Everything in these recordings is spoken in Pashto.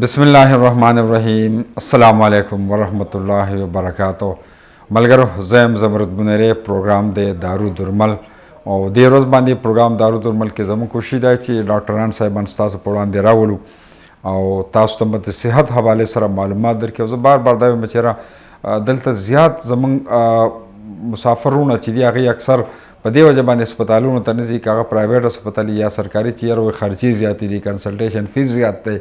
بسم اللہ الرحمن الرحیم. السلام علیکم ورحمۃ اللہ وبرکاتہ. ملګرو زم زبرت بنره پروګرام د دارالدرمل او د روز باندې پروګرام دارالدرمل کې زموږ کوشش ده چې ډاکټران صاحبان تاسو په وړاندې راولو او تاسو ته د صحت حواله سره معلومات درکړو. زه بار بار دا وایم چې دلته زیات زموږ مسافرونه چې دي هغه اکثر په دې وجه باندې هسپتالونو ته نه ځي، که هغه پرایویټ هسپتال یا سرکاري چیرې خرچې زیاتې دي، کنسلټیشن فیس زیات دی.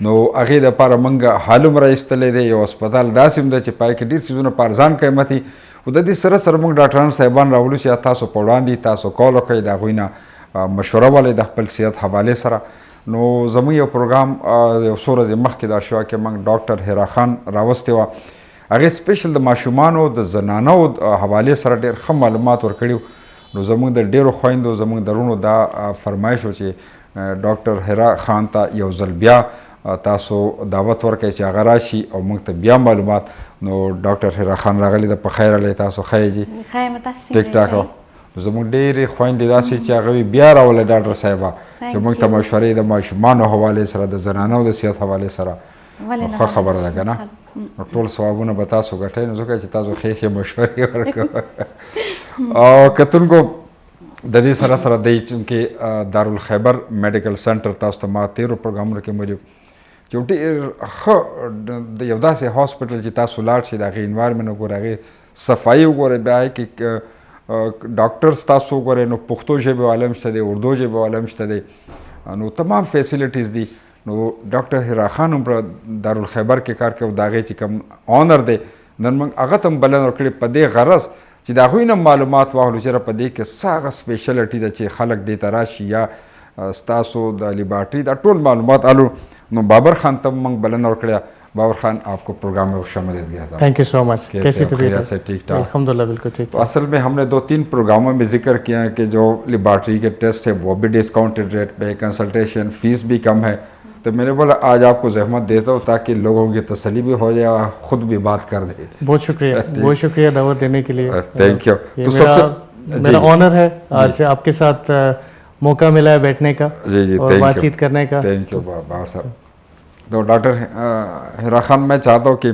نو هغې دپاره موږ حالم را ایستلی دی. یو هسپتال داسې هم دی چې پای کې ډېر څیزونه په ارزان قیمت دي، خو د دې سره سره موږ ډاکټران صاحبان راولو چې تاسو په وړاندې تاسو کال وکړئ، د هغوی نه مشوره ولئ د خپل صحت حوالې سره. نو زموږ یو پروګرام یو څو ورځې مخکې دا شوه کې موږ ډاکټر حرا خان راوستې وه. هغې سپیشل د ماشومانو د زنانو حوالې سره ډېر ښه معلومات ورکړي. نو زموږ د ډېرو خویندو زموږ د رونو دا فرمایش و چې ډاکټر حرا خان ته یو ځل بیا تاسو دعوت ورکړئ چې هغه راشي او موږ ته بیا معلومات. نو ډاکټر حرا خان راغلی ده، په خیر علی تاسو ښه یې جي ټیک ټاک. زموږ ډېرې خویندې داسې چې هغه بیا راولئ ډاکټر صاحبه چې موږ ته مشورې د ماشومانو حوالې سره د زنانو د صحت حوالې سره ښه خبره ده که نه. ټول ثوابونه به تاسو ګټئ. نو ځکه چې تاسو ښې ښې مشورې ورکوئ. او کتونکو د دې سره سره دی چونکې دارالخیبر میډیکل سنټر تاسو ته ما تېرو پروګرامونو کې ویلي چې یو ډېر ښه د یو داسې هاسپټل چې تاسو لاړ شئ، د هغې انوایرمنټ وګورئ، هغې صفایي وګورئ، بیا هغې کې ډاکټرز تاسو وګورئ. نو پښتو ژبې والا هم شته دی، اردو ژبې والا هم شته دی، نو تمام فیسیلیټیز دي. نو ډاکټر حرا خان هم په دارالخیبر کې کار کوي، د هغې چې کوم آنر دی نن موږ هغه ته هم بلنه ورکړې په دې غرض چې د هغوی نه معلومات واخلو چې په دې کې څه هغه سپیشلټي ده چې خلک دې ته راشي یا ستاسو د لیبارټري دا ټول معلومات الو. نو بابر خان تب منگ بلند اور کڑیا. بابر خان آپ کو پروگرام میں شامل دیا تھا. تھینک یو سو مچ. کیسی طبیعت ہے؟ ٹھیک ٹھاک الحمدللہ بالکل ٹھیک. تو اصل میں ہم نے 2-3 پروگراموں میں ذکر کیا ہے کہ جو لیبارٹری کے ٹیسٹ ہے وہ بھی ڈسکاؤنٹڈ ریٹ پہ ہے، کنسلٹیشن فیس بھی کم ہے. تو میں نے بولا آج آپ کو زحمت دیتا ہوں تاکہ لوگوں کی تسلی بھی ہو جائے اور خود بھی بات کر دے. بہت شکریہ، بہت شکریہ دعوت دینے کے لیے. تھینک یو. تو میرا آنر ہے آج آپ کے ساتھ موقع ملا ہے بیٹھنے کا اور بات چیت کرنے کا. تھینک یو بابا صاحب. تو ڈاکٹر حرا خان میں چاہتا ہوں کہ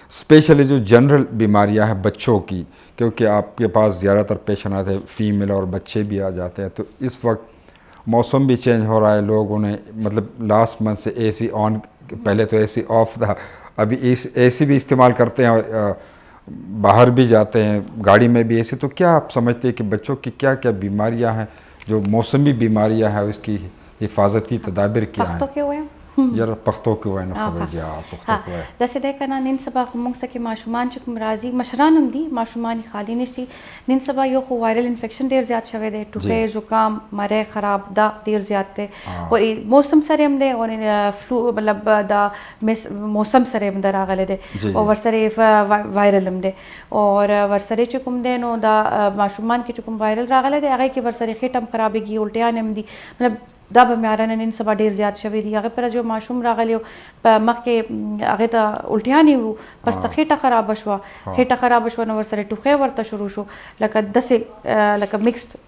اسپیشلی جو جنرل بیماریاں ہیں بچوں کی، کیونکہ آپ کے پاس زیادہ تر پیشنٹ آتے ہیں فیمیل اور بچے بھی آ جاتے ہیں، تو اس وقت موسم بھی چینج ہو رہا ہے، لوگوں نے مطلب لاسٹ منتھ سے اے سی آن، پہلے تو اے سی آف تھا، ابھی اے سی بھی استعمال کرتے ہیں، باہر بھی جاتے ہیں گاڑی میں بھی اے سی. تو کیا آپ سمجھتے ہیں کہ بچوں کی کیا کیا بیماریاں ہیں جو موسمی بیماریاں ہیں، اس کی حفاظتی تدابیر کیا ہیں؟ یار پښتو کې وای نو خبر جا پښتو کې وای. داسې دی که نه، نن سبا خو موږ سکه ماشومان چې کوم راځي، مشران هم دي، ماشومان خالی نشي. نن سبا یو خو وایرل انفیکشن ډېر زیات شوی دی، ټوخی، زکام، مری خراب دا ډېر زیات دی. او موسم سره هم دی او فلو مطلب دا موسم سره هم راغلی دی او ورسره وایرل هم دی. او ورسره چې کوم دی نو دا ماشومان کې چې کوم وایرل راغلی دی هغې کې ورسره خېټه هم خرابېږي، الټیان هم دي، مطلب دا به معیارونه نن سبا ډېر زیات شوي دي. هغې پر یو ماشوم راغلی و په مخکې هغې ته الټیانې وو، پس ته خېټه خرابه شوه، خېټه خرابه شوه نو ورسره ټوخی ورته شروع شو، لکه داسې لکه مکسډ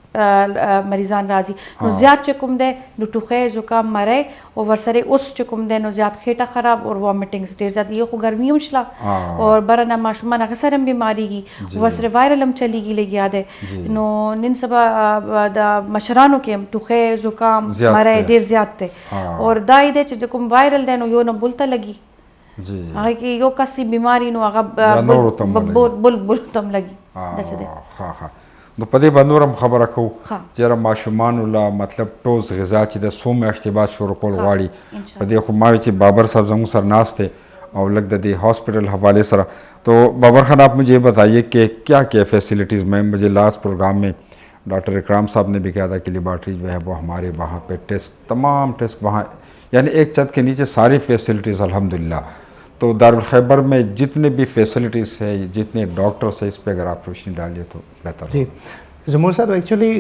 مریضان راځي. نو زیات چې کوم دی نو ټوخی، زکام، مری او ورسره اوس چې کوم دی نو زیات خېټه خراب او وامیټنګز ډېر زیات. یو خو ګرمي هم شله او بره نه ماشومان هغه سره هم بیماریږي، ورسره وایرل هم چلیږي لګیا دی. نو نن سبا د مشرانو کې هم ټوخی، زکام، مری ډېر زیات دی. او دا یې دی چې کوم وایرل دی نو یو نه بل ته لګي، هغې کې یو کس بیماري نو هغه بل ته هم لګي. داسې دی. نو په دې باندې نور هم خبره کوو چې یاره ماشومانو له مطلب ټوز غذا چې د څو میاشتې بعد شروع کول غواړي، په دې خو ما وی چې بابر صاحب زموږ سره ناست دی او لږ د دې ہاسپٹل حوالے سره. تو بابر خان آپ مجھے یہ بتائیے کہ کیا کیا فیسلٹیز میں مجھے لاسٹ پروگرام میں ڈاکٹر اکرام صاحب نے بھی کہا تھا کہ لیبارٹری جو ہے وہ ہمارے وہاں پہ ٹیسٹ تمام ٹیسٹ وہاں یعنی ایک چھت کے نیچے ساری فیسلٹیز الحمدللہ. تو دارالخیبر میں جتنے بھی فیسلٹیز ہے، جتنے ڈاکٹرس ہیں، اس پہ اگر آپ روشنی ڈالیے تو بہتر. جی زمور صاحب، ایکچولی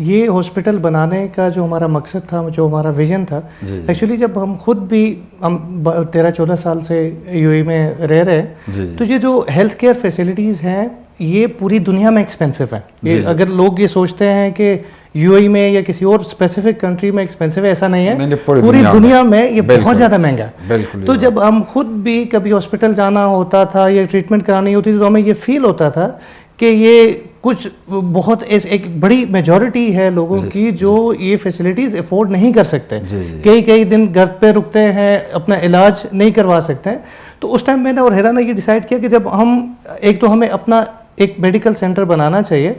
یہ ہاسپٹل بنانے کا جو ہمارا مقصد تھا، جو ہمارا ویژن تھا، ایکچولی جب ہم خود بھی ہم 13-14 سال سے یو اے میں رہ رہے ہیں، تو یہ جو ہیلتھ کیئر فیسلٹیز ہیں یہ پوری دنیا میں ایکسپینسو ہے. یہ اگر لوگ یہ سوچتے ہیں کہ یو اے میں یا کسی اور اسپیسیفک کنٹری میں ایکسپینسو ہے, ایسا نہیں ہے, پوری دنیا میں یہ بہت زیادہ مہنگا ہے. تو جب ہم خود بھی کبھی ہاسپٹل جانا ہوتا تھا یا ٹریٹمنٹ کرانی ہوتی تھی تو ہمیں یہ فیل ہوتا تھا کہ یہ کچھ بہت ایک بڑی میجورٹی ہے لوگوں کی جو یہ فیسلٹیز افورڈ نہیں کر سکتے, کئی دن گھر پہ رکتے ہیں, اپنا علاج نہیں کروا سکتے. تو اس ٹائم میں نے اور ہیرا نے یہ ڈیسائیڈ کیا کہ جب ہم ایک تو ہمیں اپنا ایک میڈیکل سینٹر بنانا چاہیے,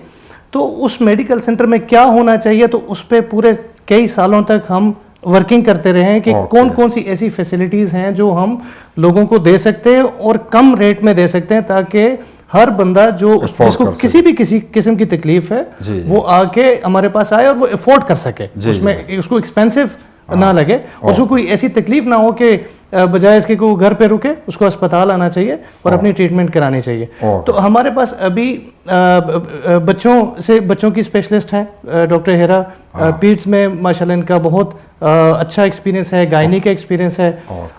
تو اس میڈیکل سینٹر میں کیا ہونا چاہیے, تو اس پہ پورے کئی سالوں تک ہم ورکنگ کرتے رہے ہیں کہ کون سی ایسی فیسلٹیز ہیں جو ہم لوگوں کو دے سکتے ہیں اور کم ریٹ میں دے سکتے ہیں, تاکہ ہر بندہ جس کو کسی بھی قسم کی تکلیف ہے وہ آ کے ہمارے پاس آئے اور وہ افورڈ کر سکے, اس میں اس کو ایکسپینسو نہ لگے, اس کو کوئی ایسی تکلیف نہ ہو کہ بجائے اس کے کو گھر پہ رکے, اس کو اسپتال آنا چاہیے اور اپنی ٹریٹمنٹ کرانی چاہیے. تو ہمارے پاس ابھی بچوں کی اسپیشلسٹ ہیں ڈاکٹر ہیرا, پیٹس میں ماشاءاللہ ان کا بہت اچھا ایکسپیرینس ہے, گائنی کا ایکسپیرینس ہے.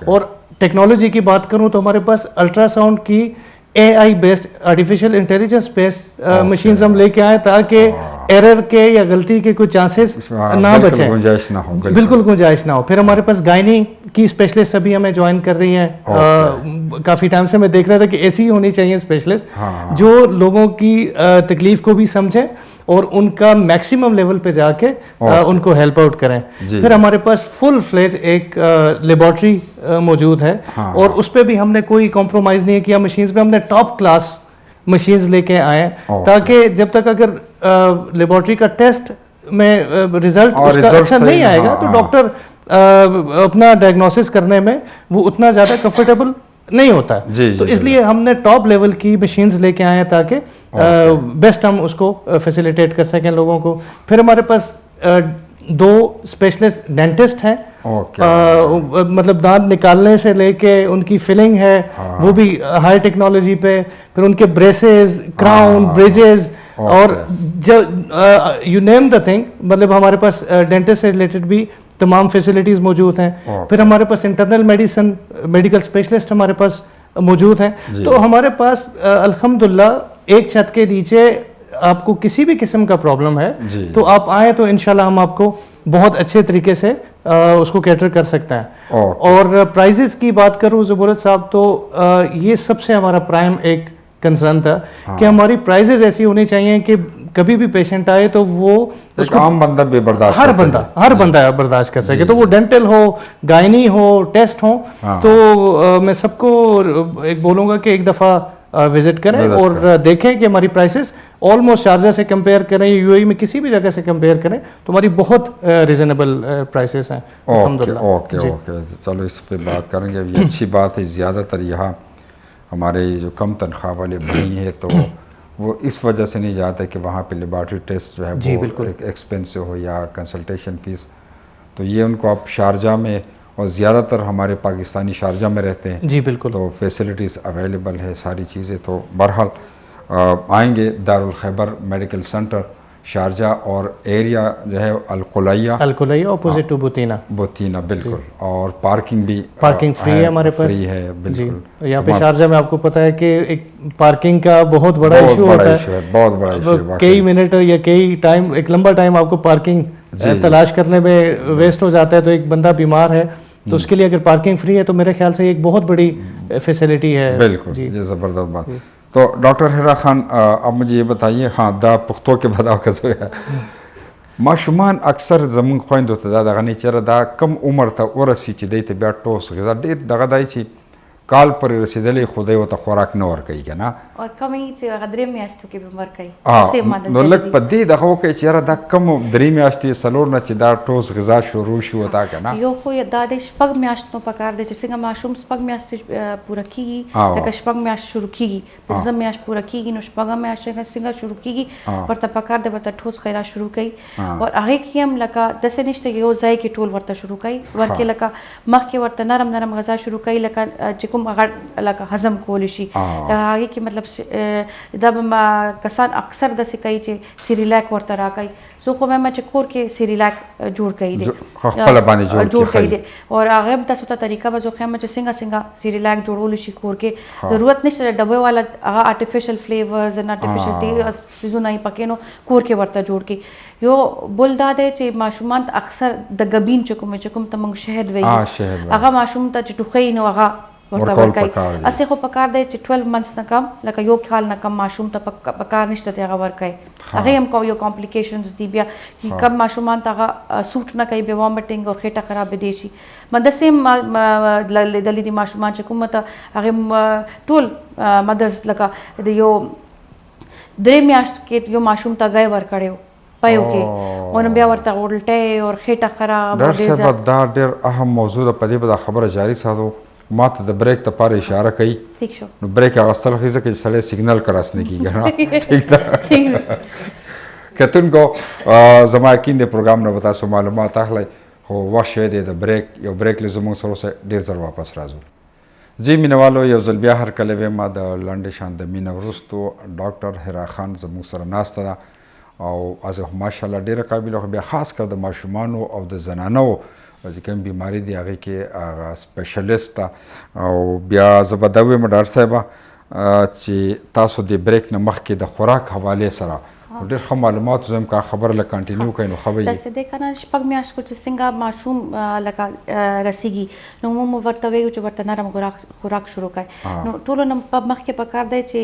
اور ٹیکنالوجی کی بات کروں تو ہمارے پاس الٹرا ساؤنڈ کی AI بیسڈ آرٹیفیشیل انٹیلیجنس بیسڈ مشینز ہم لے کے آئے تاکہ ایرر کے یا غلطی کے کوئی چانسز نہ بچیں, بالکل گنجائش نہ ہو. پھر ہمارے پاس گائنی کی اسپیشلسٹ ابھی ہمیں جوائن کر رہی ہیں, کافی ٹائم سے میں دیکھ رہا تھا کہ ایسی ہونی چاہیے اسپیشلسٹ جو لوگوں کی تکلیف کو بھی سمجھیں اور ان کا میکسیمم لیول پہ جا کے ان کو ہیلپ آؤٹ کریں. پھر ہمارے پاس فل فلیج ایک لیبارٹری موجود ہے, اور اس پہ بھی ہم نے کوئی کمپرومائز نہیں کیا. مشینز پہ ہم نے ٹاپ کلاس مشینز لے کے آئے تاکہ جب تک اگر لیبارٹری کا ٹیسٹ میں رزلٹ اس کا اچھا نہیں آئے گا تو ڈاکٹر اپنا ڈائگنوسس کرنے میں وہ اتنا زیادہ کمفرٹیبل نہیں ہوتا. تو اس لیے ہم نے ٹاپ لیول کی مشینز لے کے آئے ہیں تاکہ بیسٹ ہم اس کو فیسیلیٹیٹ کر سکیں لوگوں کو. پھر ہمارے پاس 2 اسپیشلسٹ ڈینٹسٹ ہیں, مطلب دانت نکالنے سے لے کے ان کی فلنگ ہے وہ بھی ہائی ٹیکنالوجی پہ, پھر ان کے بریسز, کراؤن, بریجز, اور یو نیم دا تھنگ, مطلب ہمارے پاس ڈینٹسٹ سے ریلیٹڈ بھی تمام فیسلٹیز موجود ہیں. پھر ہمارے پاس انٹرنل میڈیکل اسپیشلسٹ ہمارے پاس موجود ہیں. تو ہمارے پاس الحمدللہ ایک چھت کے نیچے آپ کو کسی بھی قسم کا پرابلم ہے تو آپ آئیں تو انشاءاللہ ہم آپ کو بہت اچھے طریقے سے اس کو کیٹر کر سکتے ہیں. اور پرائزز کی بات کروں زبورت صاحب, تو یہ سب سے ہمارا پرائم ایک کنسرن تھا کہ ہماری پرائزز ایسی ہونی چاہیے کہ کبھی بھی پیشنٹ آئے تو وہ عام بندہ بھی برداشت, ہر بندہ برداشت کر سکے. تو وہ ڈینٹل ہو, گائنی ہو, ٹیسٹ ہو, تو میں سب کو ایک بولوں گا کہ ایک دفعہ وزٹ کریں اور دیکھیں کہ ہماری پرائسز آلموسٹ شارجہ سے کمپیئر کریں, یو اے میں کسی بھی جگہ سے کمپیئر کریں تو ہماری بہت ریزنیبل پرائسز ہیں الحمدللہ. اوکے چلو اس پہ بات کریں گے. اب یہ اچھی بات ہے, زیادہ تر یہاں ہمارے جو کم تنخواہ والے بھائی ہیں تو وہ اس وجہ سے نہیں جاتے کہ وہاں پہ لیبارٹری ٹیسٹ جو ہے وہ ایکسپینسو ہو یا کنسلٹیشن فیس, تو یہ ان کو اب شارجہ میں, اور زیادہ تر ہمارے پاکستانی شارجہ میں رہتے ہیں, جی بالکل, تو فیسلٹیز اویلیبل ہے ساری چیزیں. تو بہرحال آئیں گے دارالخیبر میڈیکل سینٹر شارجہ, اور ایریا جو ہے القلیہ اپوزٹ ٹو بوتینہ, بالکل. اور پارکنگ بھی فری ہے ہمارے پاس, فری ہے بالکل. یہاں پہ شارجہ میں آپ کو پتہ ہے کہ ایک پارکنگ کا بہت بڑا ایشو ہوتا ہے, بہت بڑا ایشو, کئی منٹ یا کئی ٹائم, ایک لمبا ٹائم آپ کو پارکنگ تلاش کرنے میں ویسٹ ہو جاتا ہے. تو ایک بندہ بیمار ہے تو اس کے لیے اگر پارکنگ فری ہے تو میرے خیال سے ایک بہت بڑی فیسلٹی ہے. بالکل, یہ زبردست بات. تو ڈاکٹر ہیرا خان, اب مجھے یہ بتائیے, ہاں دا پختو کے بدا کسو ہے ماشومان اکثر زمون خویندو ته دا دغه نه چېرې دا کم عمر ته ورسي چې دی ته بیا ټوس غذا ډېر دغه دی چې کال پرې رسېدلی خدای ورته خوراک نه ورکوي که نه, او کمی چې هغه درې میاشتو کې به ورکوي. نو لږ په دې دغه وکړئ چې یاره دا کم 3 میاشتې 4 نه چې دا ټوس غذا شروع شي وتا که نه, یو خو دا د شپږ میاشتو په کار دی چې څنګه ماشوم شپږ میاشتې پوره کېږي, لکه شپږ میاشت شروع کېږي, 15 میاشت پوره کېږي, نو شپږم میاشت څنګه شروع کېږي ورته په کار دی ورته ټوس خیرات شروع کوي. او هغې کې هم لکه داسې نشته یو ځای کې ټول ورته شروع کوي, ورکې لکه مخکې ورته نرم غذا شروع کوي, لکه چې کوم هغه لکه هضم کولی شي, هغې کې مطلب مطلب دا به کسان اکثر داسې کوي چې سیریلاک ورته راکوي. زه خو وایم چې کور کې سیریلاک جوړ کړئ دی خپله باندې جوړ کړئ دی او هغه هم تاسو ته طریقه به زه ښیم چې څنګه سیریلاک جوړولی شي کور کې. ضرورت نشته د ډبې والا هغه آرټیفیشل فلیورز ان آرټیفیشل څیزونه یې پکې نو کور کې ورته جوړ کړي. یو بل دا دی چې ماشومان ته اکثر د ګبین چې کوم ته موږ شهد وایي هغه ماشوم ته چې ټوخی نو هغه ورته ورکوي. اسې خو پکار دی چې 12 منثs نه کم لکه یو کال نه کم ماشوم ته پکار نشته دی هغه ورکوي. هغې هم یو کمپلیکیشنز دي بیا کم ماشومان ته هغه سوټ نه کوي بیا وامټینګ او خېټه خرابېدی شي. همداسې هم لیدلي دي ماشومان چې کومه ته هغې ټول مدرس لکه د یو 3 میاشتو کې یو ماشوم ته ګی ورکړی و پیو کې او نو بیا ورته الټۍ او خېټه خراب. ډاکټر صاحب دا ډېر اهم موضوع ده، په دې به دا خبره جاري ساتو. ما ته د بریک لپاره اشاره کوي نو بریک اخیستل ښه ځکه چې سړی سیګنل کراسنه کېږي. ټیک ده کتونکو زما یقین دی پروګرام نه به تاسو معلومات اخلئ خو وخت شوی دی د بریک. یو بریک لږ زموږ سره اوسئ، ډېر ژر واپس راځو. جی مینوالو یو ځل بیا هرکلی وایم ما د لنډې شان د مینه وروستو ډاکټر حرا خان زموږ سره ناسته ده او از ماشاءالله ډېره قابله خو بیا خاص کر د ماشومانو او د زنانو چې کوم بیماری دی هغې کې هغه سپیشلیسټ ده. او بیا زه به دا ویم ډاکټر صاحبه چې تاسو د بریک نه مخکې د خوراک حوالې سره ډېر ښه معلومات زه یم که خبره لږ کنټینیو کوئ نو ښه به وي. داسې دی که نه 6 میاشتو چې څنګه ماشوم لکه رسیږي نو موږ ورته وایو چې ورته نرم خوراک شروع کړئ. نو ټولو نه مخکې پکار دی چې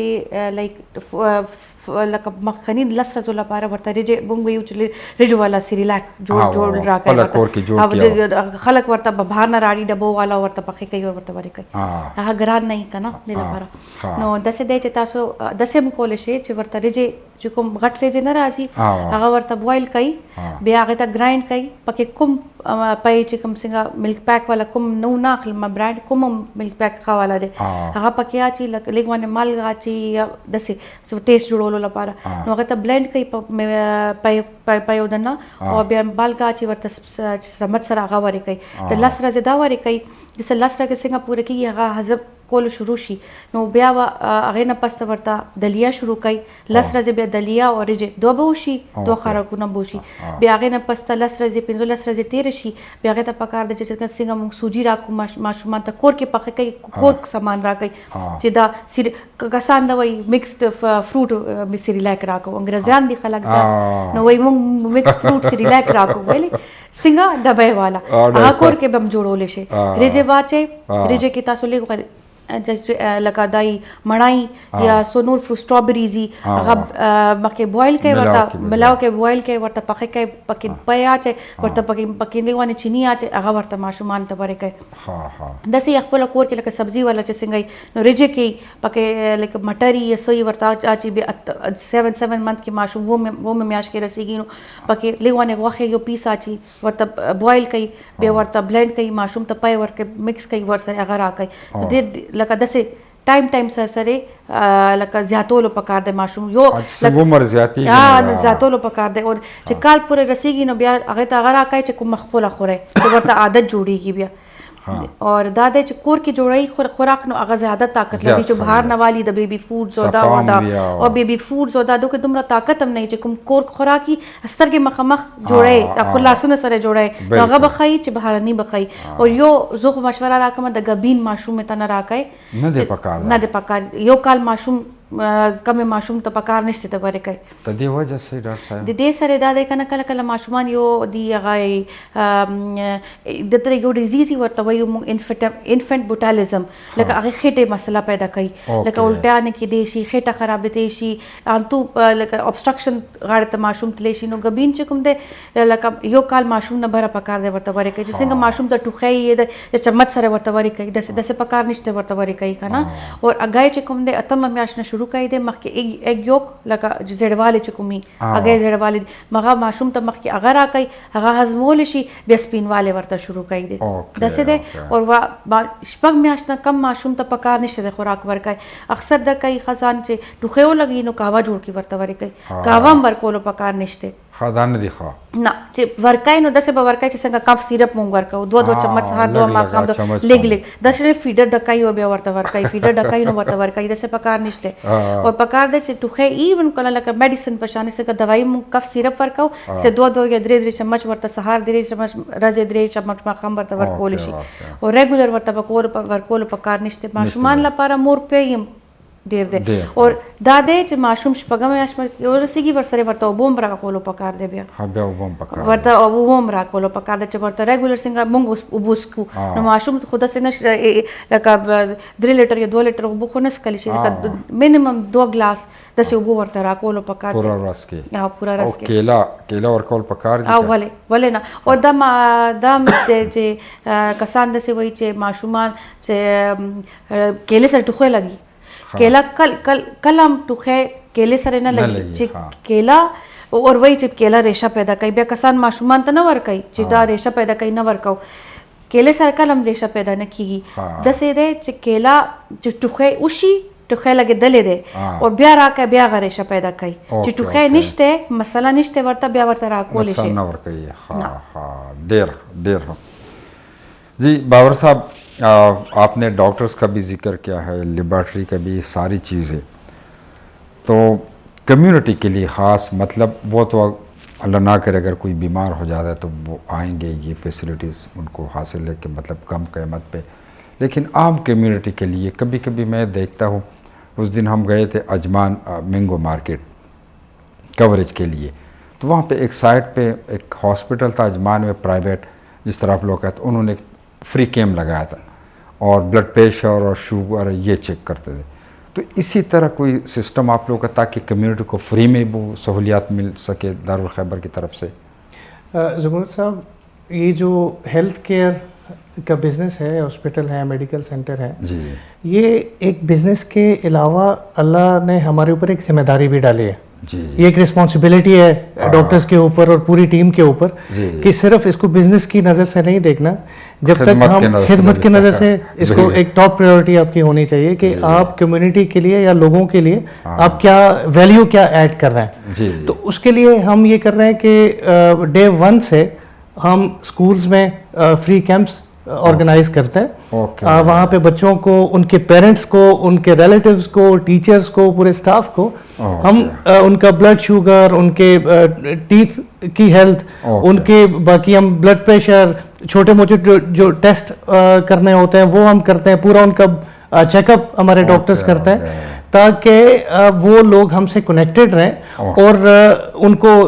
لایک لکه مخکني 10 ورځو لپاره ورته ریجې موږ وایو چې ریجو والا سیریلاک جوړ راکړئ. خلک ورته بهر نه راړي ډبو والا ورته پخې کوي او ورته ورکوي هغه ګران نه وي که نه دې لپاره. نو داسې دی چې تاسو داسې هم کولی شئ چې ورته ریجې چې کوم غټ ریجې نه راځي هغه ورته بوایل کوي بیا هغې ته ګرایند کوي پکې کوم پای چې کوم څنګه ملک پیک والا کوم نو نه اخلم برانډ کوم ملک پیک ښه والا دی هغه پکې اچي لږ باندې مالګه اچي یا داسې ټیسټ جوړولو لپاره نو هغه ته بلینډ کوي په یو دنه او بیا مالګه اچي ورته چمچ سره هغه ورکوي د 10 ورځې دا ورکوي چې 10 ورځې څنګه پوره کېږي هغه هضم کول شروع شي نو بیا هغې نه پس ورته دلیه شروع کوي 10 ورځې بیا دلیه او ریجې دوه به وشي دوه خوراکونه به وشي بیا هغې نه پس 10 ورځې 15 ورځې تېرې شي بیا هغې ته پکار دی چې څنګه موږ سوجي راکړو ماشومان ته کور کې پخې کوي کور سامان راکوي چې دا کسان دا وایي مکسډ فروټ سیریلاک راکړو انګریزیان دي خلک نو وایي موږ مکس فروټ سیریلاک راکړو ویلې څنګه ډبی والا هغه کور کې به هم جوړولی شي ریجې واچئ ریجې کې تاسو لږ لکه دای مړای یا سو نور فرو سټرابریزي هغه مکه بوایل کوي ورته ملاو کې بوایل کوي ورته پخې کوي پکې پیا چې ورته پکې نیوانه چینی اچ هغه ورته ماشومان ته ورکوي داسې خپل کور کې لکه سبزی والا چې څنګه نو ریجې کې پکې لکه مټری یا سوی ورته اچي 7 منث کې ماشوم و میاش کې رسیږي نو پکې لیوانه غوښه یو پیس اچي ورته بوایل کوي بیا ورته بلینډ کوي ماشوم ته پای ورکوي مکس کوي ورسره هغه راکوي ډېر لکه داسې ټایم سره لکه زیاتولو پکار دی ماشوم یو عمر زیاتولو پکار دی او چې کال پورې رسیږي نو بیا هغې ته هغه راکوي چې کوم خپله خورئ چې ورته عادت جوړیږي بیا اور دا دی چې کور کې جوړی خوراک نو هغه زیاده طاقت لري چې بهر نه والي د بیبي فوډز او دا او بیبي فوډز او دا دوی دومره طاقت هم نه چې کوم کور خوراکي سترګې مخامخ جوړی خپل لاسونه سره جوړی نو هغه به ښایي چې بهرني به ښایي او یو زه خو مشوره راکوم د ګبین ماشوم ته نه راکوئ نه دی پکار یو کال ماشوم کم ماشوم ته پکار نشته ته ورکوي د دې وجه څه ډاکټر صاحب د دې سره دا دی که نه کله کله ماشومان یو دی هغه دته یو ډیزیز ورته وایو موږ انفنټ بوټالیزم لکه هغې خېټې مسله پیدا کوي لکه الټیا نه کېدی شي خېټه خرابېدی شي انتو لکه obstruction غاړې ته ماشوم تللی شي نو ګبین چې کوم دی لکه یو کال ماشوم نه بره پکار دی ورته ورکوي چې څنګه ماشوم ته ټوخی د چمچ سره ورته ورکوي داسې پکار نشته ورته ورکوي که نه او هغه چې کوم دی 8 میاشت نه شروع کوي د مخکې ایګ یوک لکه زیړوالی چې کومي هغه زیړوالی هغه ماشوم ته مخکې هغه راکوي هغه هضمولی شي بیا سپینوالی ورته شروع کوي دی داسې دی او 6 میاشت نه کم ماشوم ته پکار نشته د خوراک ورکوي اکثر د کوي خزان چې ټوخی ولګي نو قهوه جوړ کړي ورته ورکوي قهوه هم ورکولو پکار نشته خدان دی خوا نه چې ورکای نو داسې به ورکای چې څنګه کف سیرپ مونږ ورکو 2 چمچ سهار 2 ماښام لږ داسې فیډر ډکای او بیا ورته ورکای فیډر ډکای نو ورته ورکای داسې پکار نشته او پکار دی چې ټوخه ایون کله لکه میډیسن په شان څنګه دوايي مونږ کف سیرپ ورکو چې 2 یا 3 چمچ ورته سهار 3 چمچ ورځې 3 چمچ ماښام ورته ورکول شي او ریګولر ورته ورکول پکار نشته ماشومان لپاره مور پیم ډیر دی اور دا دی چې ماشوم شپږم میاشت یو رسیږي ورسره ورته وبوم راکولو پکار دی بیا وبوم پکار ورته وبوم راکولو پکار دی چې ورته ریګولر څنګه مونږ وبوسکو نو ماشوم خود څنګه لکه 3 لیټر یا 2 لیټر وبو خو نس کلی شي لکه مینیمم 2 ګلاس داسې وبو ورته راکولو پکار دی پورا رس کې پورا رس کې کېلا ورکول پکار دی ولې نه او دا چې کسان داسې وایي چې ماشومان چې کېله سره ټوخه لګي کیلا کلم ټوخه کیله سره نه لګي چې کیلا اور وای چې کیلا ریشه پیدا کوي بیا کسان ماشومان ته نه ور کوي چې دا ریشه پیدا کوي نه ورکاو کیله سره کلم ریشه پیدا نه کیږي د سې ده چې کیلا چې ټوخه وشي ټوخه لګیدلې ده او بیا راکه بیا غریشه پیدا کوي چې ټوخه نشته مسله نشته ورته بیا ورته راکول شي نه ور کوي ډیر جی باور صاحب آپ نے ڈاکٹرز کا بھی ذکر کیا ہے لیبارٹری کا بھی ساری چیزیں تو کمیونٹی کے لیے خاص مطلب وہ تو اللہ نہ کرے اگر کوئی بیمار ہو جاتا ہے تو وہ آئیں گے یہ فیسلٹیز ان کو حاصل ہے کہ مطلب کم قیمت پہ لیکن عام کمیونٹی کے لیے کبھی کبھی میں دیکھتا ہوں اس دن ہم گئے تھے اجمان مینگو مارکیٹ کوریج کے لیے تو وہاں پہ ایک سائٹ پہ ایک ہاسپٹل تھا اجمان میں پرائیویٹ جس طرح آپ لوگ کہتے انہوں نے فری کیمپ لگایا تھا اور بلڈ پریشر اور شوگر یہ چیک کرتے تھے تو اسی طرح کوئی سسٹم آپ لوگوں کا تاکہ کمیونٹی کو فری میں وہ سہولیات مل سکے دارالخیبر کی طرف سے زبور صاحب یہ جو ہیلتھ کیئر کا بزنس ہے ہاسپٹل ہے میڈیکل سینٹر ہے جی یہ ایک بزنس کے علاوہ اللہ نے ہمارے اوپر ایک ذمہ داری بھی ڈالی ہے جی یہ ایک رسپانسبلٹی ہے ڈاکٹرز کے اوپر اور پوری ٹیم کے اوپر کہ صرف اس کو بزنس کی نظر سے نہیں دیکھنا جب تک ہم خدمت کی نظر سے اس کو ایک ٹاپ پریورٹی آپ کی ہونی چاہیے کہ آپ کمیونٹی کے لیے یا لوگوں کے لیے آپ کیا ویلیو کیا ایڈ کر رہے ہیں تو اس کے لیے ہم یہ کر رہے ہیں کہ ڈے 1 سے ہم اسکولز میں فری کیمپس آرگنائز کرتے ہیں وہاں پہ بچوں کو ان کے پیرنٹس کو ان کے ریلیٹیوز کو ٹیچرز کو پورے اسٹاف کو ہم ان کا بلڈ شوگر ان کے ٹیتھ کی ہیلتھ ان کے باقی ہم بلڈ پریشر چھوٹے موٹے جو ٹیسٹ کرنے ہوتے ہیں وہ ہم کرتے ہیں پورا ان کا چیک اپ ہمارے ڈاکٹرز کرتے ہیں تاکہ وہ لوگ ہم سے کنیکٹڈ رہیں اور ان کو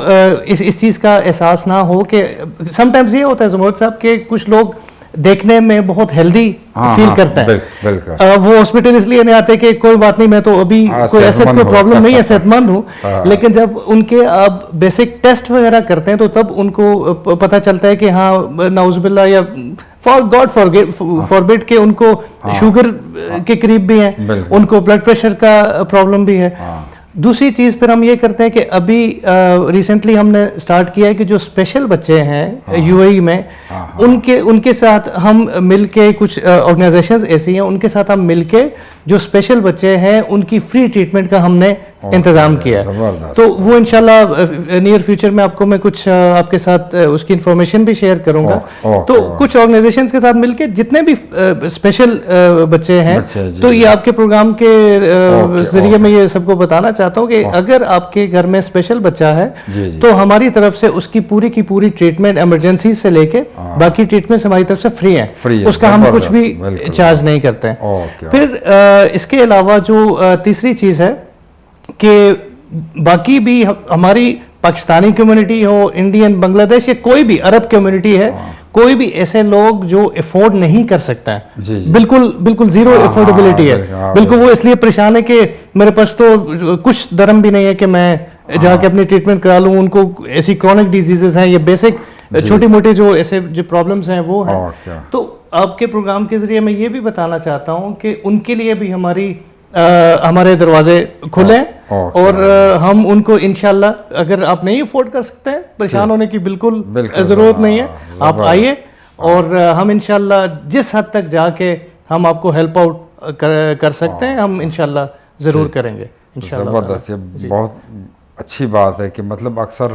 اس چیز کا احساس نہ ہو کہ سم ٹائمز یہ ہوتا ہے زمرد صاحب کہ کچھ لوگ دیکھنے میں بہت ہیلدی فیل کرتے ہیں وہ ہاسپٹل اس لیے نہیں آتے کہ کوئی بات نہیں میں تو ابھی کوئی ایسا کوئی پرابلم نہیں ہے صحت مند ہوں لیکن جب ان کے آپ بیسک ٹیسٹ وغیرہ کرتے ہیں تو تب ان کو پتہ چلتا ہے کہ ہاں نعوذ باللہ یا فاربٹ کہ ان کو شوگر کے قریب بھی ہیں ان کو بلڈ پریشر کا پرابلم بھی ہے دوسری چیز پھر ہم یہ کرتے ہیں کہ ابھی ریسنٹلی ہم نے سٹارٹ کیا ہے کہ جو اسپیشل بچے ہیں یو اے ای میں ان کے ساتھ ہم مل کے کچھ آرگنائزیشنز ایسی ہیں ان کے ساتھ ہم مل کے جو اسپیشل بچے ہیں ان کی فری ٹریٹمنٹ کا ہم نے انتظام کیا ہے تو وہ انشاءاللہ نیئر فیوچر میں آپ کو میں کچھ آپ کے ساتھ اس کی انفارمیشن بھی شیئر کروں گا تو کچھ آرگنائزیشنز کے ساتھ مل کے جتنے بھی اسپیشل بچے ہیں تو یہ آپ کے پروگرام کے ذریعے میں یہ سب کو بتانا چاہتا ہوں کہ اگر آپ کے گھر میں اسپیشل بچہ ہے تو ہماری طرف سے اس کی پوری ٹریٹمنٹ ایمرجنسی سے لے کے باقی ٹریٹمنٹ ہماری طرف سے فری ہیں اس کا ہم کچھ بھی چارج نہیں کرتے ہیں پھر اس کے علاوہ جو تیسری چیز ہے کہ باقی بھی ہماری پاکستانی کمیونٹی ہو انڈین بنگلہ دیش یا کوئی بھی عرب کمیونٹی ہے کوئی بھی ایسے لوگ جو افورڈ نہیں کر سکتا ہے بالکل زیرو افورڈیبلٹی ہے بالکل وہ اس لیے پریشان ہے کہ میرے پاس تو کچھ درم بھی نہیں ہے کہ میں جا کے اپنی ٹریٹمنٹ کرا لوں ان کو ایسی کرونک ڈیزیزز ہیں یا بیسک چھوٹی موٹی جو ایسے جو پرابلمس ہیں وہ ہیں تو آپ کے پروگرام کے ذریعے میں یہ بھی بتانا چاہتا ہوں کہ ان کے لیے بھی ہمارے دروازے کھلے اور ہم ان کو انشاءاللہ اگر آپ نہیں افورڈ کر سکتے ہیں پریشان ہونے کی بالکل ضرورت نہیں ہے آپ آئیے اور ہم انشاءاللہ جس حد تک جا کے ہم آپ کو ہیلپ آؤٹ کر سکتے ہیں ہم انشاءاللہ ضرور کریں گے زبردست یہ بہت اچھی بات ہے کہ مطلب اکثر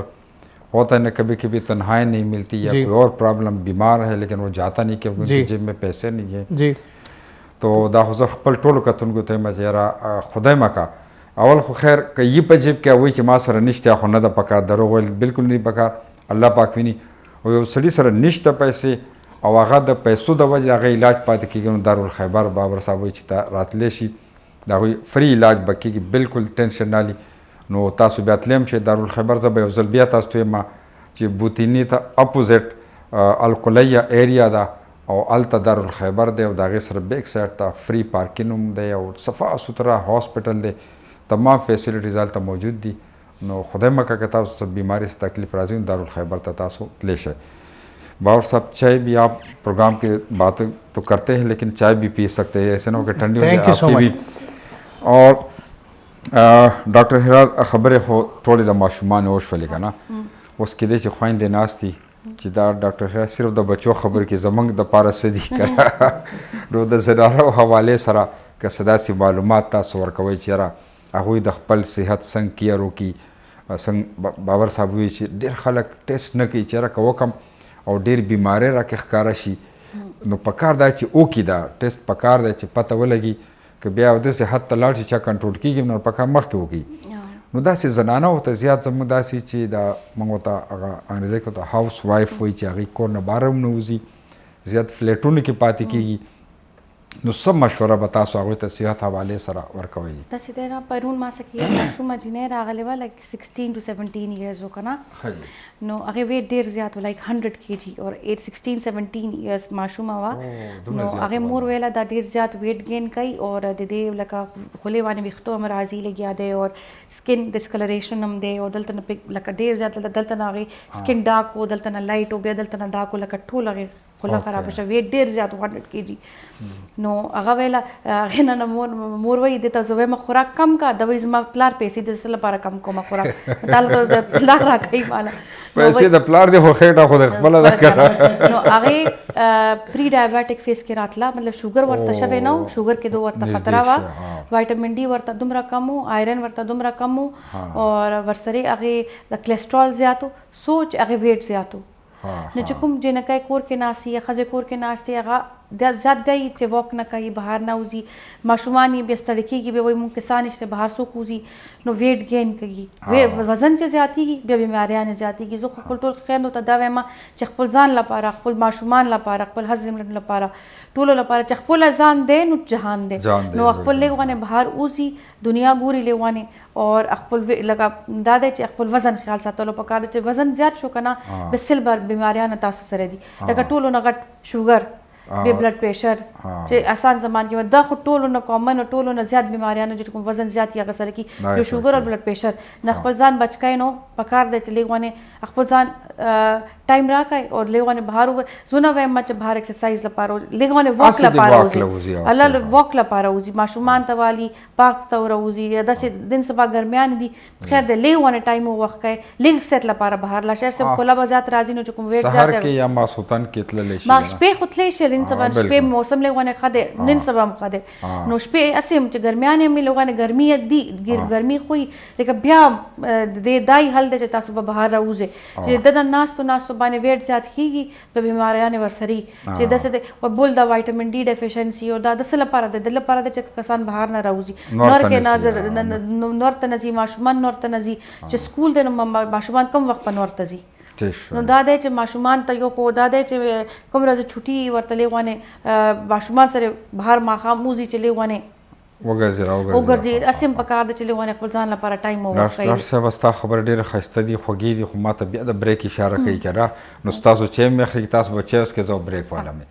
ہوتا ہے نا کبھی کبھی تنہائی نہیں ملتی یا کوئی اور پرابلم، بیمار ہے لیکن وہ جاتا نہیں کہ ان کی جیب میں پیسے نہیں ہیں. جی تو دا خو زه خپل ټولو کتونکو ته یم چې یاره خدای مکه اول خو خیر که یي په جیب کې وایي چې ما سره نشته خو نه ده پکار، دروغ ویل بالکل نه دي پکار، الله پاک ویني. او یو سړي سره نشته پیسې او هغه د پیسو د وجې هغه علاج پاتې کېږي، نو دارالخیبر بابر صاحب وایي چې ته راتلی شي د هغوی فری علاج به کېږي، بالکل ټینشن نه لي. نو تاسو بیا تللی هم چې دارالخیبر زه به یو ځل بیا تاسو ته یم چې بوتیني ته اپوزیټ القلیه ایریا ده او هلته دارالخیبر دی او د هغې سره بیک سایډ ته فری پارکینګ هم دی او صفا ستره هاسپټل دی، تمام فیسیلیټیز هلته موجود دي. نو خدای مکه که تاسو څه بیماری سے تکلیف راځي نو دارالخیبر ته تاسو تللی شئ. باور صاحب چائے بھی آپ پروگرام کے باتیں تو کرتے ہیں لیکن چائے بھی پی سکتے ہیں، ایسے نہ ہو کہ ٹھنڈی ہو جائے آپ کی بھی. اور ډاکټر هرا خبرې خو ټولې د ماشومانو وشولې که نه، اوس کېدای چې خویندې ناست دي چې دا ډاکټر هرا صرف د بچو خبرې کې زموږ دپاره څه دي که نو د زنانو حوالې سره که څه داسې معلومات تاسو ورکوئ چې یاره هغوی د خپل صحت څنګه کیر وکړي. څنګه بابر صاحب وایي چې ډېر خلک ټیسټ نه کوي چې یاره که وکړم او ډېر بیماری راکې ښکاره شي نو پکار دا چې وکړي دا ټیسټ پکار دی چې پته ولګي که بیا داسې حد ته لاړ شي چا کنټرول کېږي نو پکار مخکې وکړي. نو داسې زنانه ورته زیات زموږ داسې چې دا موږ ورته هغه انګریزي کې ورته هاوس وایف وایي چې هغې کور نه بهر هم نه وځي، زیات فلیټونو کې پاتې کېږي. نو څه مشوره به تاسو هغوی ته صحت حوالې سره ورکوئ؟ داسې دی نه پرون ما څه کې یو ماشومه جینۍ راغلې وه لایک 16 to 17 ایئرز و که نه، نو هغې ویټ ډېر زیات و لایک 100 kg اور 16-17 ایئرز ماشومه وه. نو هغې مور ویله دا ډېر زیات ویټ گین کوي اور د دې لکه خولې باندې ویښتو هم راځي لګیا دی اور سکن ډسکلریشن هم دی او دلته نه لکه ډېر زیات دلته نه هغې سکن ډاک و دلته نه لایټ و بیا دلته نه ډاک و لکه ټول هغې خوله خرابه شوه، ویټ ډېر زیات 100 kg. نو هغه ویله هغې نه مور وایي دې ته زه وایم خوراک کم کا، ده وایي زما پلار پیسې د څه لپاره کم کومه خوراک تا له د پلار راکوي ماله پیسې د پلار دی خو خېټه خو د خپله ده که نه. نو هغې پری ډایبیټک فیس کې راتله، مطلب شوګر ورته شوی نه و، شوګر کېدو ورته خطره وه، وایټامین ډي ورته دومره کم و، آیرن ورته دومره کم و اور ورسره هغې د کلیسټرول زیات و، سوچ هغې ویټ زیات و. نو چې کوم جنکۍ کور کې ناستي یا ښځې کور کې ناستي هغه زیات دی چې واک نه کوي، بهر نه وځي، ماشومان یې بیا ستړي کېږي، بیا وایي مونږ کې ساه نشته بهر څوک وځي نو ویټ گین کوي، وزن چې زیاتېږي بیا بیماریان زیاتېږي. زه خو خپل ټول خویندو ته دا وایم چې خپل ځان لپاره، خپل ماشومان لپاره، خپل هزم لپاره، ټولو لپاره چې خپل ځان دی نو جهان دی. نو خپل لیوانې بهر وځي، دنیا ګوري لیوانې اور خپل لکه دا دی چې خپل وزن خیال ساتلو پکار دی چې وزن زیات شو که نه بیا سل بار بیماریان تاسو سره دي لکه ټولو نه غټ شوګر، بیا بلډ پریشر چې آسان زمان کې دا خو ټولو نه کامن او ټولو نه زیات بیماریان چې کوم وزن زیات یا هغه سره کې یو شوګر او بلډ پریشر نه خپل ځان بچ کړئ نو پکار دی چې لیوانې خپل ځان ټایم راکړئ او لیوانې بهر ووځئ. زه نه وایم چې بهر ایکسرسایز لپاره لیوانې واک لپاره وځي، الله واک لپاره وځي، ماشومان ته والي پارک ته وروځي یا داسې دن سبا ګرمیان دي خیر دی لیوانې ټایم وخت کوئ لیګ سیټ لپاره بهر لاړ شئ چې خوله به زیات راځي نو چې کوم ویټ زیات سهار کې یا ماسخوتن کې تللی شي، ما شپې خو تللی شي نن سبا شپې موسم لیوانې ښه دی، نن سبا هم ښه دی. نو شپې هسې هم چې ګرمیان هم لیوانې ګرمي دي ګرمي خو لکه بیا د دای حل دی چې تاسو به بهر راوځئ چې د ناستو باندې ویټ زیات کېږي په بیماریانې ورسري چې داسې دی او بل دا وایټامین ډي ډیفیشنسي او دا د څه لپاره دی؟ د لپاره دی چې کسان بهر نه راوځي، نور کې نور ته نه ځي، ماشومان نور ته نه ځي، چې سکول دی نو ماشومان کم وخت په نور ته ځي. نو دا دی چې ماشومان ته یو خو دا دی چې کوم ورځ چھټي ورته لیوانې ماشومان سره بهر ماښام وځي چې لیوانې وګرځي، هسې هم پکار دی چې لیوانې خپل ځان لپاره ټایم ووښیي. ډاکټر صاحب ستا خبره ډېره ښایسته دي، خوږې دي، خو ما ته بیا د بریک اشاره کوي که نه، نو ستاسو چای مې یخېږي، تاسو به چای وڅښئ، زه بریک والا مې.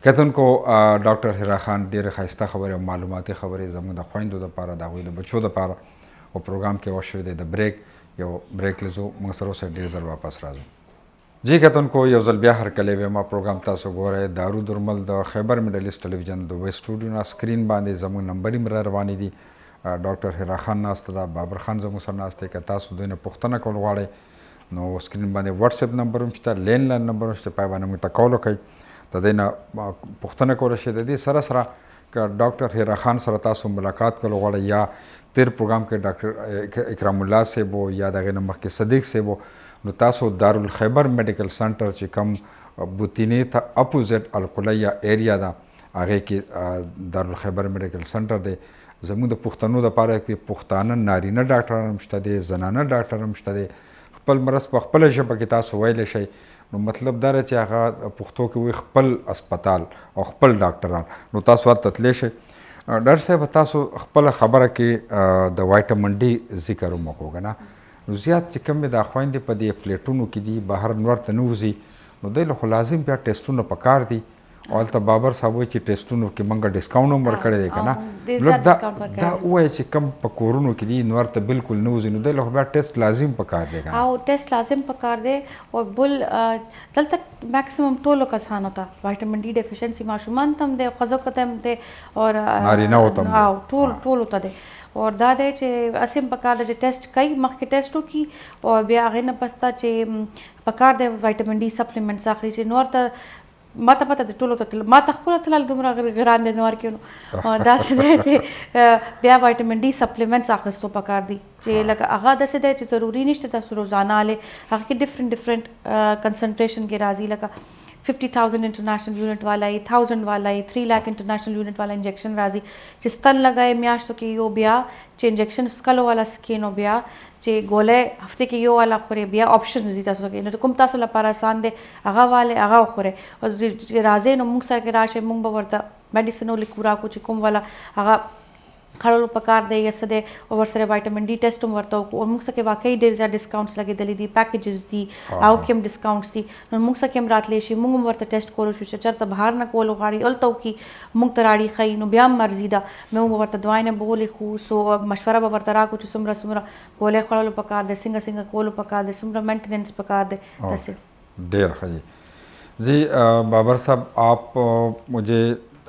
کتونکو ډاکټر هرا خان ډېرې ښایسته خبرې او معلوماتي خبرې زموږ د خویندو دپاره د هغوی د بچو دپاره او پروګرام کې وشوی دی. د بریک یو بریک لزو موږ سره اوسئ، ډېر ژر واپس راځو. جی کتونکو یو ځل بیا هرکلی ویم پروګرام تاسو ګورئ دارو درمل د خیبر میډل ایسټ ټلویزیون د ویسټ سټوډیو نه سکرین باندې زموږ نمبر هم را روانې دي. ډاکټر هرا خان ناسته ده، بابر خان زموږ سره ناست دی. که تاسو دوی نه پوښتنه کول غواړئ نو سکرین باندې واتساپ نمبر هم شته، لین لاین نمبر هم شته، پای باندې موږ ته کال وکړئ، د دې نه پوښتنه کولی شئ. د دې سره سره که ډاکټر هرا خان سره تاسو ملاقات کول غواړئ یا تیر پروګرام کې ډاکټر اکرام الله صاحب یا د هغې نه مخکې صدیق صاحب نو تاسو دارالخیبر میډیکل سنټر چې کوم بوتینې ته اپوزټ القلیه ایریا ده هغې کې دارالخیبر میډیکل سنټر دی. زموږ د پښتنو دپاره کې پښتانه نارینه ډاکټران هم شته دی، زنانه ډاکټر هم شته دی. خپل مرض په خپله ژبه کې تاسو ویلی شئ. نو مطلب دا دی چې هغه پښتو کې وایي خپل اسپتال او خپل ډاکټران، نو تاسو ورته تللی شئ. ډاکټر صاحب تاسو خپله خبره کې د وایټامین ډي ذکر هم وکړو که نه. نو زیات چې کوم د خویندې په دې فلیټونو کې دي، بهر نور ته نه وځي، نو دوی له خو لازم بیا ټیسټونه پکار دي. او هلته بابر صاحب وایي چې ټیسټونو کې موږ ډسکاونټ هم ورکړی دی که نه. لږ دا ووایي چې کوم په کورونو کې دي نور ته بالکل نه وځي، نو دوی له خو بیا ټیسټ لازم پکار دی که نه. او ټیسټ لازم پکار دی. او بل دلته میکسیمم ټولو کسانو ته وایټامین ډي ډیفیشنسي ماشومان ته هم دی، ښځو ته هم دی، او نارینهو ته هم دی، ټولو ته دی. اور دا دی چې اسیم پکار دی چې ټیسټ کوي، مخکې ټیسټ وکړي او بیا هغې نه پس ته چې پکار دی وایټامین ډي سپلیمنټس اخلي چې نور ته ما ته پته دی ټولو ته ما ته خپله تلل دومره ګران دی نور کې. نو داسې دی چې بیا وایټامین ډي سپلیمنټس اخیستو پکار دي چې لکه هغه داسې دی چې ضروري نشته تاسو روزانه هلې هغه کې ډفرنٹ کنسنټریشن کې راځي. لکه 50,000 انټرنیشنل یونټ والا یې، 1000 والا یې، 3 लाख انټرنیشنل یونټ والا انجیکشن راځي چې ستن لګوي میاشتو کې یو، بیا چې انجیکشن سکلو والا سکینو، بیا چې ګولۍ هفته کې یو والا خوري، بیا آپشنز دي تاسو کې. نو کوم تاسو لپاره آسان دی هغه والے هغه وخورئ. او چې راځئ نو موږ سره کې راشئ، موږ به ورته میډیسن ولیکو راکړو چې کوم والا هغه خړلو پکار دی یا څه دی، او ورسره وایټامین ډي ټیسټ هم ورته وکړو. او موږ سره کې واقعي ډېر زیات ډسکاونټس لګېدلي دي، پیکیجز دي، هغو کې هم ډسکاونټس دي. نو موږ سره کې هم راتلی شي، موږ هم ورته ټیسټ کولو شو چې چېرته بهر نه کولو غواړي هلته وکړي، موږ ته راړي ښایي، نو بیا هم مرضي ده. موږ به ورته دواۍ نه به ولیکو، سو مشوره به ورته راکړو چې څومره ګولۍ خوړلو پکار دی، څنګه کولو پکار دی، څومره مینټیننس پکار دی. داسې ډېر ښه جی. بابر صاحب آپ مجھے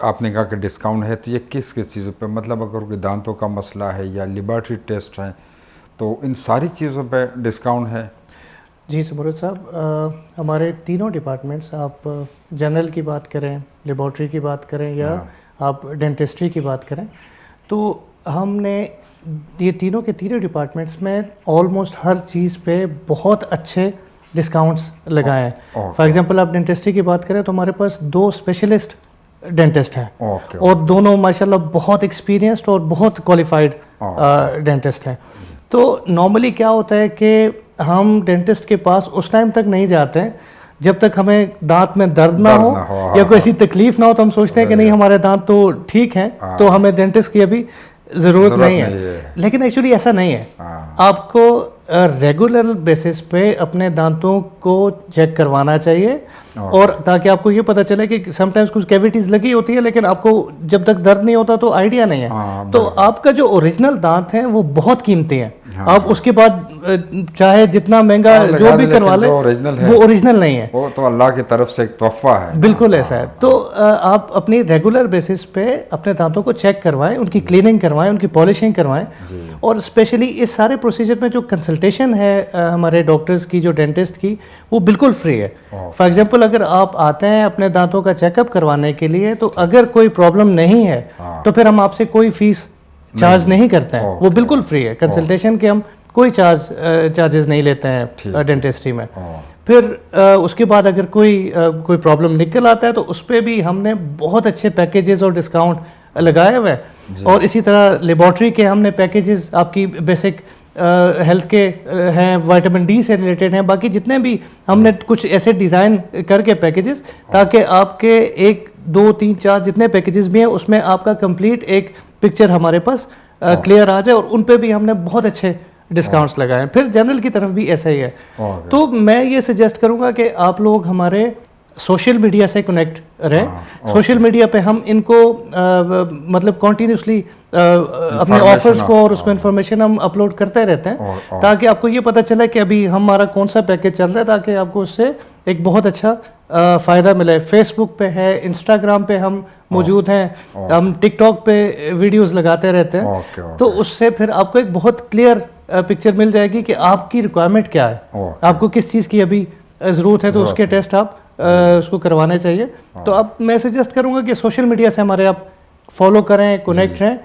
آپ نے کہا کہ ڈسکاؤنٹ ہے، تو یہ کس کس چیزوں پہ، مطلب اگر کوئی دانتوں کا مسئلہ ہے یا لیبارٹری ٹیسٹ ہیں تو ان ساری چیزوں پہ ڈسکاؤنٹ ہے؟ جی زمرد صاحب، ہمارے تینوں ڈپارٹمنٹس، آپ جنرل کی بات کریں، لیبارٹری کی بات کریں یا آپ ڈینٹسٹری کی بات کریں، تو ہم نے یہ تینوں کے تینوں ڈپارٹمنٹس میں آلموسٹ ہر چیز پہ بہت اچھے ڈسکاؤنٹس لگائے ہیں. فار ایگزامپل آپ ڈینٹسٹری کی بات کریں تو ہمارے پاس 2 اسپیشلسٹ ڈینٹسٹ ہیں، اور دونوں ماشاءاللہ بہت ایکسپیرینسڈ اور بہت کوالیفائڈ ڈینٹسٹ ہیں. تو نارملی کیا ہوتا ہے کہ ہم ڈینٹسٹ کے پاس اس ٹائم تک نہیں جاتے ہیں جب تک ہمیں دانت میں درد نہ ہو یا کوئی ایسی تکلیف نہ ہو. تو ہم سوچتے ہیں کہ نہیں ہمارے دانت تو ٹھیک ہیں تو ہمیں ڈینٹسٹ کی ابھی ضرورت نہیں ہے. لیکن ایکچولی ایسا نہیں ہے. آپ کو ریگولر بیسس پہ اپنے دانتوں کو چیک کروانا چاہیے، اور تاکہ آپ کو یہ پتہ چلے کہ سم ٹائمز کچھ کیویٹیز لگی ہوتی ہے لیکن آپ کو جب تک درد نہیں ہوتا تو آئیڈیا نہیں ہے. تو آپ کا جو اوریجنل دانت ہیں وہ بہت قیمتی ہیں. آپ اس کے بعد چاہے جتنا مہنگا جو بھی کروا لیں، وہ اوریجنل نہیں ہے، وہ تو اللہ کی طرف سے ایک تحفہ ہے. بالکل ایسا ہے. تو آپ اپنی ریگولر بیسس پہ اپنے دانتوں کو چیک کروائیں، ان کی کلیننگ کروائیں، ان کی پالشنگ کروائیں. اور اسپیشلی اس سارے پروسیجر میں جو کنسلٹیشن ہے ہمارے ڈاکٹرز کی، جو ڈینٹسٹ کی، وہ بالکل فری ہے. فار ایگزامپل اگر آپ آتے ہیں اپنے دانتوں کا چیک اپ کروانے کے لیے، تو اگر کوئی پرابلم نہیں ہے تو پھر ہم آپ سے کوئی فیس چارج نہیں کرتے ہیں، وہ بالکل فری ہے. کنسلٹیشن کے ہم کوئی چارجز نہیں لیتے ہیں ڈینٹسٹری میں. پھر اس کے بعد اگر کوئی پرابلم نکل آتا ہے تو اس پہ بھی ہم نے بہت اچھے پیکیجز اور ڈسکاؤنٹ لگائے ہوئے ہیں. اور اسی طرح لیبارٹری کے ہم نے پیکیجز آپ کی بیسک ہیلتھ کے ہیں، وائٹامن ڈی سے ریلیٹڈ ہیں، باقی جتنے بھی ہم نے کچھ ایسے ڈیزائن کر کے پیکیجز، تاکہ آپ کے 1 2 3 4 جتنے پیکیجز بھی ہیں اس میں آپ کا کمپلیٹ ایک پکچر ہمارے پاس کلیئر آ جائے. اور ان پہ بھی ہم نے بہت اچھے ڈسکاؤنٹس لگائے ہیں. پھر جنرل کی طرف بھی ایسا ہی ہے. تو میں یہ سجیسٹ کروں گا کہ آپ لوگ ہمارے سوشل میڈیا سے کنیکٹ رہیں. سوشل میڈیا پہ ہم ان کو مطلب کنٹینیوسلی اپنے آفرز کو اور اس کو انفارمیشن ہم اپلوڈ کرتے رہتے ہیں، تاکہ آپ کو یہ پتہ چلے کہ ابھی ہمارا کون سا پیکیج چل رہا ہے، تاکہ آپ کو اس سے ایک بہت اچھا فائدہ ملے. فیس بک پہ ہے، انسٹاگرام پہ ہم موجود ہیں، ہم ٹک ٹاک پہ ویڈیوز لگاتے رہتے ہیں. تو اس سے پھر آپ کو ایک بہت کلیئر پکچر مل جائے گی کہ آپ کی ریکوائرمنٹ کیا ہے، آپ کو کس چیز کی ابھی ضرورت ہے، تو اس کے ٹیسٹ آپ اس کو کروانے چاہیے. تو اب میں سجیسٹ کروں گا کہ سوشل میڈیا سے ہمارے آپ فالو کریں، کنیکٹ رہیں،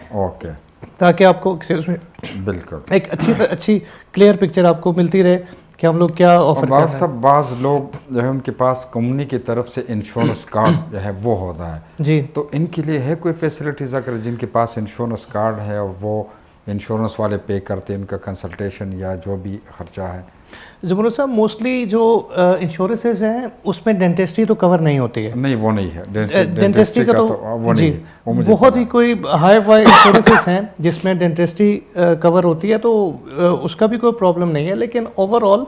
تاکہ آپ کو اس میں بالکل ایک اچھی کلیئر پکچر آپ کو ملتی رہے کہ ہم لوگ کیا آفر کر بابر رہے ہیں. صاحب بعض لوگ جو ہے ان کے پاس کمپنی کی طرف سے انشورنس کارڈ جو ہے وہ ہوتا ہے, جی تو ان کے لیے ہے کوئی فیسلٹیز اگر جن کے پاس انشورنس کارڈ ہے اور وہ انشورنس والے پے کرتے ہیں ان کا کنسلٹیشن یا جو بھی خرچہ ہے؟ زمرد صاحب موسٹلی جو انشورنسز ہیں اس میں ڈینٹسٹری تو کور نہیں ہوتی ہے. نہیں وہ نہیں ہے ڈینٹسٹری کا تو وہ جی نہیں ہے, وہ مجھے بہت ہی کوئی ہائی فائی انشورنسز ہیں جس میں ڈینٹسٹری کور ہوتی ہے, تو اس کا بھی کوئی پرابلم نہیں ہے. لیکن اوور آل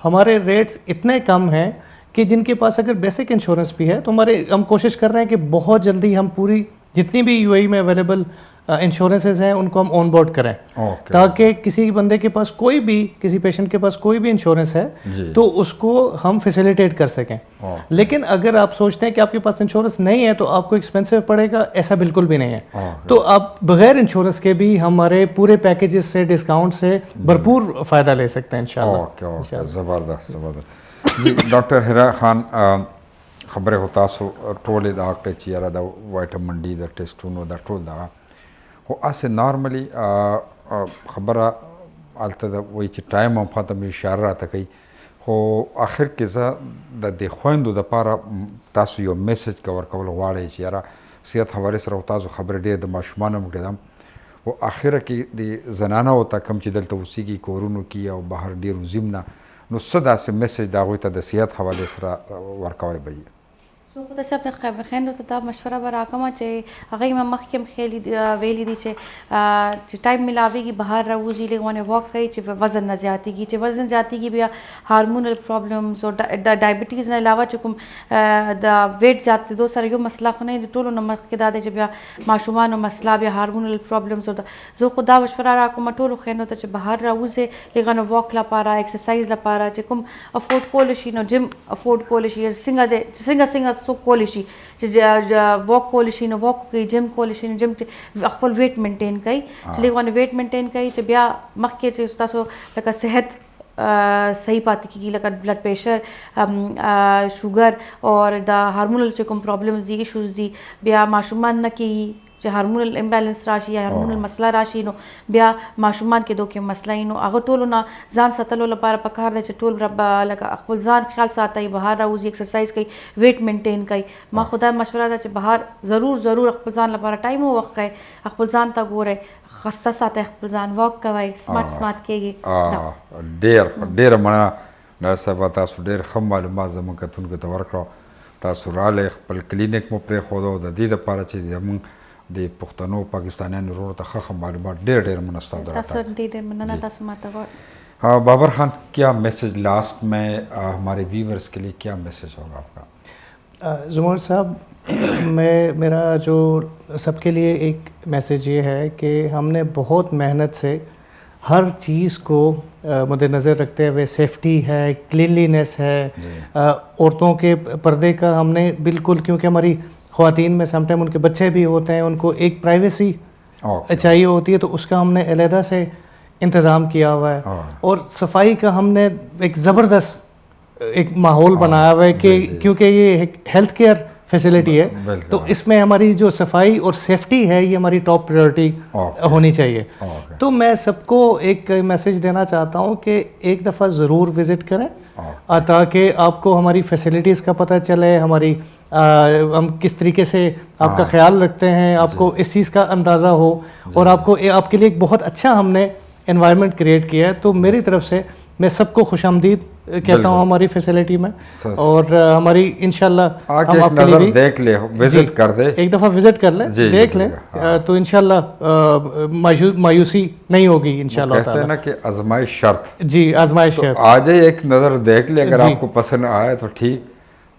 ہمارے ریٹس اتنے کم ہیں کہ جن کے پاس اگر بیسک انشورنس بھی ہے تو ہم کوشش کر رہے ہیں کہ بہت جلدی ہم پوری جتنی بھی یو اے ای میں اویلیبل انشورنسز ہیں ان کو ہم آن بورڈ کریں, تاکہ کسی بندے کے پاس کوئی بھی کسی پیشنٹ کے پاس کوئی بھی انشورنس ہے تو اس کو ہم فیسیلیٹیٹ کر سکیں. لیکن اگر آپ سوچتے ہیں کہ آپ کے پاس انشورنس نہیں ہے تو آپ کو ایکسپینسو پڑے گا, ایسا بالکل بھی نہیں ہے. تو آپ بغیر انشورنس کے بھی ہمارے پورے پیکیجز سے ڈسکاؤنٹ سے بھرپور فائدہ لے سکتے ہیں انشاءاللہ. زبردست زبردست. جی ڈاکٹر ہیرا خان, خبر ہو تاسو ټول د اکټ چې یاره د وایټامین ډي د ټیسټونو د ټول دغه خو اسې نارملی خبره هلته د وایي چې ټایم هم خواته مې اشاره راته کوي, خو آخر کې زه د دې خویندو دپاره تاسو یو میسج که ورکول غواړئ چې یاره صحت حوالې سره تاسو خبرې ډېر د ماشومانو هم کړېدم خو آخره کې د زنانو ته کوم چې دلته اوسېږي کورونو کې او بهر ډېر وزیم نه, نو څه داسې میسج د هغوی ته د صحت حوالې سره ورکوی به یې؟ زه خو داسې خپلو خویندو ته دا مشوره به راکومه چې هغوی ما مخکې هم ویلي دي چې ټایم میلاویږي بهر راوځي, لږ غونې واک کوي چې وزن نه زیاتېږي. چې وزن زیاتېږي بیا هارمونل پرابلمز او د ډایبټیز نه علاوه چې کوم د ویټ زیاتېدو سره یو مسله خو نه د ټولو نه مخکې دا دی چې بیا ماشومانو مسله بیا هارمونل پرابلمز. زه خو دا مشوره راکومه ټولو خویندو ته چې بهر راوځي, لږ غونې واک لپاره ایکسرسایز لپاره چې کوم افورډ کولی شي نو جم افورډ کولی شي, څنګه څوک کولی شي چې واک کولی شي نو واک کوي, جم کولی شي نو جم خپل ویټ مینټین کوي, چې لږ غونې ویټ مینټین کوي چې بیا مخکې چې ستاسو لکه صحت صحیح پاتې کېږي, لکه بلډ پریشر, شوګر او د هارمونل چې کوم پرابلمز دي, ایشوز دي, بیا ماشومان نه کېږي چې هارمونل امبیلنس راشي یا هارمونل مسله راشي نو بیا ماشومان کې دوکې مسله وي. نو هغه ټولو نه ځان ساتلو لپاره پکار دی چې ټول لکه خپل ځان خیال ساتئ, بهر راوځي, ایکسرسایز کوي, ویټ مینټین کوي. ما خو دا مشوره ده چې بهر ضرور خپل ځان لپاره ټایم ووخت کوئ, خپل ځان ته ګورئ, خسته ساتئ خپل ځان, واک کوئ, سمارټ کېږي. ډېره مننه ډاکټر صاحبه, تاسو ډېر ښه معلومات زموږ کتونکو ته ورکړو. تاسو راغلی, خپل کلینیک مو پرېښودو د دې دپاره چې زموږ د پښتنو پاکستانیانو ورونو ته ښه معلومات. ډېر مننه ستاسو د راتګ. تاسو ډېر مننه, تاسو ماته بابر خان کیا میسج لاسٹ میں ہمارے ویورز کے لیے کیا میسج ہوگا آپ کا؟ زمر صاحب میرا جو سب کے لیے ایک میسج یہ ہے کہ ہم نے بہت محنت سے ہر چیز کو مد نظر رکھتے ہوئے, سیفٹی ہے, کلینلینس ہے, عورتوں کے پردے کا ہم نے بالکل, کیونکہ ہماری خواتین میں سم ٹائم ان کے بچے بھی ہوتے ہیں, ان کو ایک پرائیویسی چاہیے ہوتی ہے, تو اس کا ہم نے علیحدہ سے انتظام کیا ہوا ہے. اور صفائی کا ہم نے ایک زبردست ایک ماحول بنایا ہوا ہے کہ کیونکہ یہ ہیلتھ کیئر فیسلٹی ہے تو اس میں ہماری جو صفائی اور سیفٹی ہے یہ ہماری ٹاپ پریورٹی ہونی چاہیے. تو میں سب کو ایک میسج دینا چاہتا ہوں کہ ایک دفعہ ضرور وزٹ کریں تاکہ آپ کو ہماری فیسلٹیز کا پتہ چلے, ہماری ہم کس طریقے سے آپ کا خیال رکھتے ہیں, آپ کو اس چیز کا اندازہ ہو, اور آپ کے لیے ایک بہت اچھا ہم نے انوائرمنٹ کریٹ کیا ہے. تو میری طرف سے میں سب کو خوش آمدید کہتا ہوں ہماری فیسلٹی میں, اور ہماری انشاءاللہ ہم آپ کے لیے دیکھ لیں, وزٹ کر دیں, ایک دفعہ وزٹ کر لیں, دیکھ لیں, تو انشاءاللہ مایوسی نہیں ہوگی انشاءاللہ تعالی. کہتے ہیں نا کہ آزمائش شرط, جی آزمائش شرط, آ جائے ایک نظر دیکھ لیں, اگر آپ کو پسند آئے تو ٹھیک.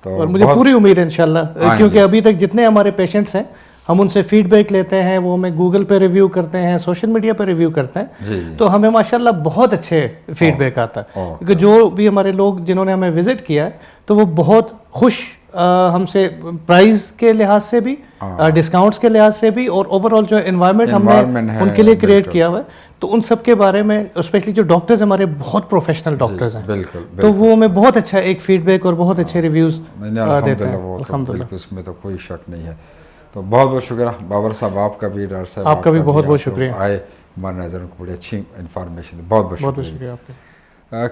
اور مجھے پوری امید ہے انشاءاللہ, کیونکہ ابھی تک جتنے ہمارے پیشنٹس ہیں ہم ان سے فیڈ بیک لیتے ہیں, وہ ہمیں گوگل پہ ریویو کرتے ہیں, سوشل میڈیا پہ ریویو کرتے ہیں, تو ہمیں ماشاءاللہ بہت اچھے فیڈ بیک آتا ہے. کیونکہ جو بھی ہمارے لوگ جنہوں نے ہمیں وزٹ کیا ہے تو وہ بہت خوش ہم سے, پرائز کے لحاظ سے بھی, ڈسکاؤنٹس کے لحاظ سے بھی, اور اوور آل جو انوائرمنٹ ہم نے ان کے لیے کریٹ کیا ہوا ہے, تو ان سب کے بارے میں اسپیشلی جو ڈاکٹرز ہمارے بہت پروفیشنل ڈاکٹرز ہیں, تو وہ ہمیں بہت اچھا ایک فیڈ بیک اور بہت اچھے ریویوز دیتے ہیں. الحمدللہ, اس میں تو کوئی شک نہیں ہے. تو بہت بہت شکریہ بابر صاحب, آپ کا بھی, ڈاکٹر صاحب آپ کا بھی بہت بہت شکریہ, آئے ہمارے ناظرین کو بڑی اچھی انفارمیشن, بہت بہت شکریہ آپ کا.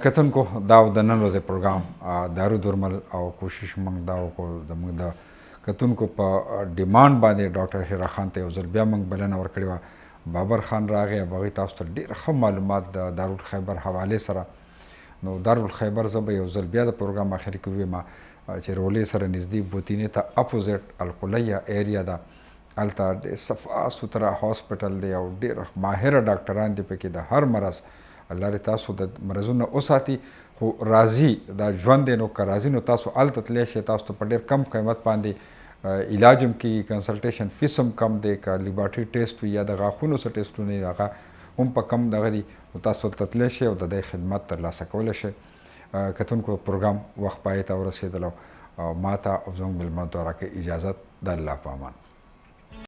کتونکو دا د نن ورځې پروګرام دارو درمل او کوشش موږ دا وکړو زموږ د کتونکو په ډیمانډ باندې ډاکټر هیرا خان ته یو ځل بیا موږ بلنه ورکړې وه. بابر خان راغی او هغوی تاسو ته ډېر ښه معلومات د دارالخیبر حوالې سره. نو دارالخیبر زه به یو ځل بیا د پروګرام آخر کې ووایم چې رولې سره نږدې بوتینې ته اپوزیټ القلیه ایریا ده، هلته ډېر صفا سوتره هاسپټل دی او ډېر ماهره ډاکټران دي پکې د هر مرض. الله دې تاسو د مرضونو وساتي. خو راځي دا ژوند دی، نو که راځي نو تاسو هلته تللی شئ، تاسو ته په ډېر کم قیمت باندې علاج هم کېږي، کنسلټیشن فیس هم کم دی، که لیبارټري ټیسټ وي یا د غاښونو څه ټیسټونه وي هغه هم په کم دغه دي، نو تاسو ته تللی شئ او د دې خدمت ترلاسه کولی شئ. کتونکو پروګرام وخت پای ته ورسېدلو او ما ته او زموږ مېلمنو ته راکړئ اجازت. د الله په امان.